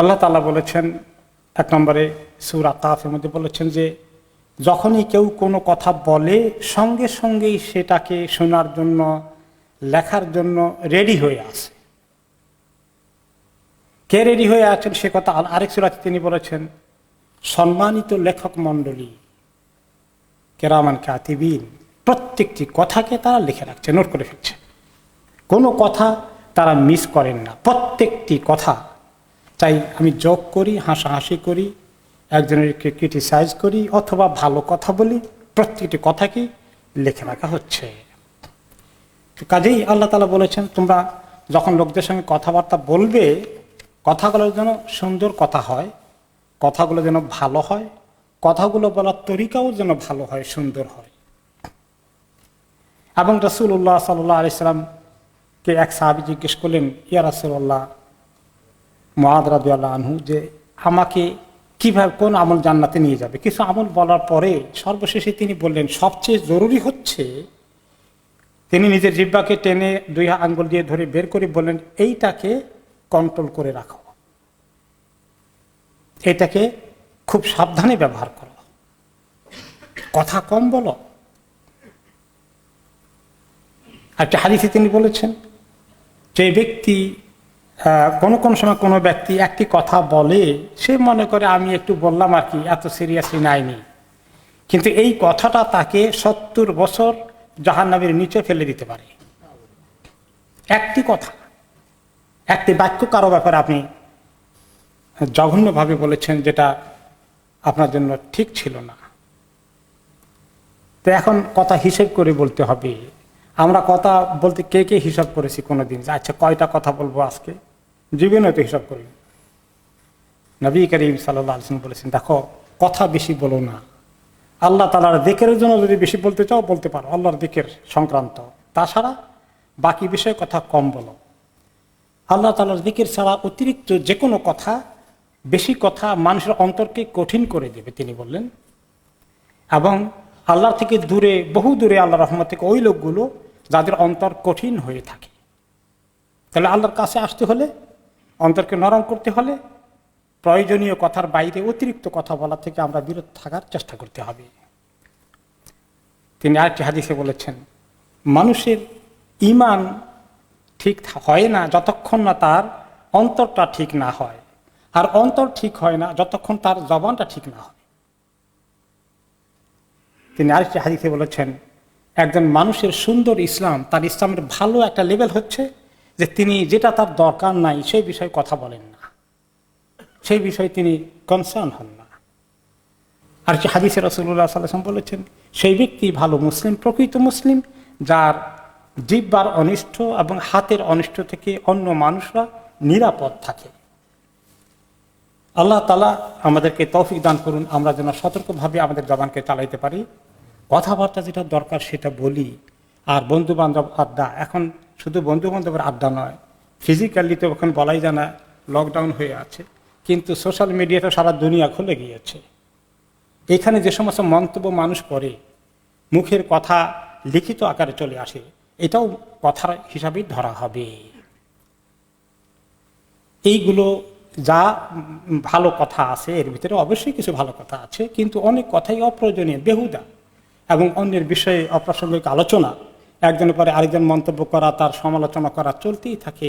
আল্লাহ তাআলা বলেছেন 1 নম্বরে সূরা কাফের মধ্যে বলেছেন যে যখনই কেউ কোনো কথা বলে সঙ্গে সঙ্গেই সেটাকে শোনার জন্য লেখার জন্য রেডি হয়ে আসে। কে রেডি হয়ে আছেন সে কথা আরেক সূরাতে তিনি বলেছেন সম্মানিত লেখক মণ্ডলী কিরামান কাতিবিন, প্রত্যেকটি কথাকে তারা লিখে রাখছে, নোট করে ফেলছে, কোনো কথা তারা মিস করেন না। প্রত্যেকটি কথা, চাই আমি জোক করি, হাসাহাসি করি, একজনেরকে ক্রিটিসাইজ করি অথবা ভালো কথা বলি, প্রত্যেকটি কথাকে লিখে রাখা হচ্ছে। কাজেই আল্লাহ তাআলা বলেছেন তোমরা যখন লোকদের সঙ্গে কথাবার্তা বলবে কথাগুলো যেন সুন্দর কথা হয়, কথাগুলো যেন ভালো হয়, কথাগুলো বলার তরিকাও যেন ভালো হয়, সুন্দর হয়। এবং রাসূলুল্লাহ সাল্লাল্লাহু আলাইহি সাল্লামকে এক সাহাবী জিজ্ঞেস করলেন, ইয়া রাসূলুল্লাহ, মুআয রাদিয়াল্লাহু আনহু, যে আমাকে কিভাবে কোন আমল জান্নাতে নিয়ে যাবে? কিছু আমল বলার পরে সর্বশেষে তিনি বললেন সবচেয়ে জরুরি হচ্ছে, তিনি নিজের জিহ্বাকে টেনে 2 আঙ্গুল দিয়ে ধরে বের করে বললেন এইটাকে কন্ট্রোল করে রাখো, এটাকে খুব সাবধানে ব্যবহার করো, কথা কম বলো। একটা হাদিসে তিনি বলেছেন যে ব্যক্তি কোন সময় কোনো ব্যক্তি একটি কথা বলে, সে মনে করে আমি একটু বললাম আর কি, এত সিরিয়াসলি নাইনি, কিন্তু এই কথাটা তাকে 70 বছর জাহান্নামের নিচে ফেলে দিতে পারে। একটি কথা, একটি বাক্য কারো ব্যাপারে আপনি জঘন্যভাবে বলেছেন যেটা আপনার জন্য ঠিক ছিল না, তো এখন কথা হিসেব করে বলতে হবে। আমরা কথা বলতে কে কে হিসাব করেছি কোনোদিন, আচ্ছা কয়টা কথা বলবো আজকে? জীবনে তো হিসাব করি। নবী করিম সাল্লাল্লাহু আলাইহি ওয়াসাল্লাম বলেছেন দেখো কথা বেশি বলো না, আল্লাহ তাআলার যিকরের জন্য যদি বেশি বলতে চাও বলতে পারো, আল্লাহর যিকর সংক্রান্ত, তাছাড়া বাকি বিষয়ে কথা কম বলো। আল্লাহ তাআলার যিকর ছাড়া অতিরিক্ত যে কোনো কথা, বেশি কথা মানুষের অন্তরকে কঠিন করে দেবে তিনি বললেন। এবং আল্লাহ থেকে দূরে, বহু দূরে আল্লাহ রহমত থেকে ওই লোকগুলো যাদের অন্তর কঠিন হয়ে থাকে। তাহলে আল্লাহর কাছে আসতে হলে, অন্তরকে নরম করতে হলে প্রয়োজনীয় কথার বাইরে অতিরিক্ত কথা বলা থেকে আমরা বিরত থাকার চেষ্টা করতে হবে। তিনি আরেকটি হাদিসে বলেছেন মানুষের ঈমান ঠিক হয় না যতক্ষণ না তার অন্তরটা ঠিক না হয়, আর অন্তর ঠিক হয় না যতক্ষণ তার জবানটা ঠিক না হয়। তিনি আরেকটি হাদিসে বলেছেন একজন মানুষের সুন্দর ইসলাম, তার ইসলামের ভালো একটা লেভেল হচ্ছে যে তিনি যেটা তার দরকার নাই সেই বিষয়ে কথা বলেন না, সেই বিষয়ে তিনি কনসার্ন হন না। আর কি হাদিসে রাসূলুল্লাহ সাল্লাল্লাহু আলাইহি ওয়াসাল্লাম বলেছেন সেই ব্যক্তি ভালো মুসলিম, প্রকৃত মুসলিম, যার জিহ্বার অনিষ্ট এবং হাতের অনিষ্ট থেকে অন্য মানুষরা নিরাপদ থাকে। আল্লাহ তাআলা আমাদেরকে তৌফিক দান করুন, আমরা যেন সতর্কভাবে আমাদের জবানকে চালাইতে পারি, কথাবার্তা যেটা দরকার সেটা বলি। আর বন্ধু বান্ধব আড্ডা, এখন শুধু বন্ধু বান্ধবের আড্ডা নয়, ফিজিক্যালি তো এখন বলাই যায় না, লকডাউন হয়ে আছে, কিন্তু সোশ্যাল মিডিয়াতে সারা দুনিয়া খুলে গিয়েছে। এখানে যে সমস্ত মন্তব্য মানুষ করে, মুখের কথা লিখিত আকারে চলে আসে, এটাও কথার হিসাবেই ধরা হবে। এইগুলো যা ভালো কথা আছে এর ভিতরে অবশ্যই কিছু ভালো কথা আছে, কিন্তু অনেক কথাই অপ্রয়োজনীয়, বেহুদা, এবং অন্যের বিষয়ে অপ্রাসঙ্গিক আলোচনা, একজনের পরে আরেকজন মন্তব্য করা, তার সমালোচনা করা চলতেই থাকে,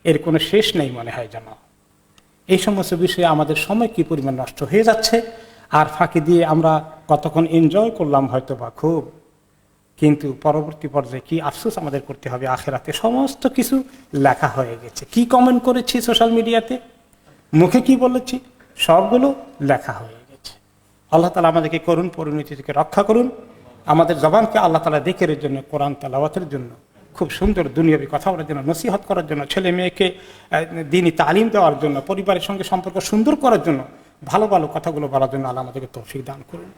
এর কোনো শেষ নেই মনে হয় যেন। এই সমস্ত বিষয়ে আমাদের সময় কি পরিমাণ নষ্ট হয়ে যাচ্ছে, আর ফাঁকি দিয়ে আমরা কতক্ষণ এনজয় করলাম হয়তো বা খুব, কিন্তু পরবর্তী পর্যায়ে কি আফসোস আমাদের করতে হবে, আখিরাতে সমস্ত কিছু লেখা হয়ে গেছে। কি কমেন্ট করেছি সোশ্যাল মিডিয়াতে, মুখে কি বলেছি, সবগুলো লেখা হয়ে গেছে। আল্লাহ তাআলা আমাদেরকে করুণ পরিণতি থেকে রক্ষা করুন, আমাদের জবানকে আল্লাহ তাআলা যিকরের জন্য, কোরআন তেলাওয়াতের জন্য, খুব সুন্দর দুনিয়াবি কথা বলার জন্য, নসিহত করার জন্য, ছেলে মেয়েকে দ্বীনি তালিম দেওয়ার জন্য, পরিবারের সঙ্গে সম্পর্ক সুন্দর করার জন্য, ভালো ভালো কথাগুলো বলার জন্য আল্লাহ আমাদেরকে তৌফিক দান করুন।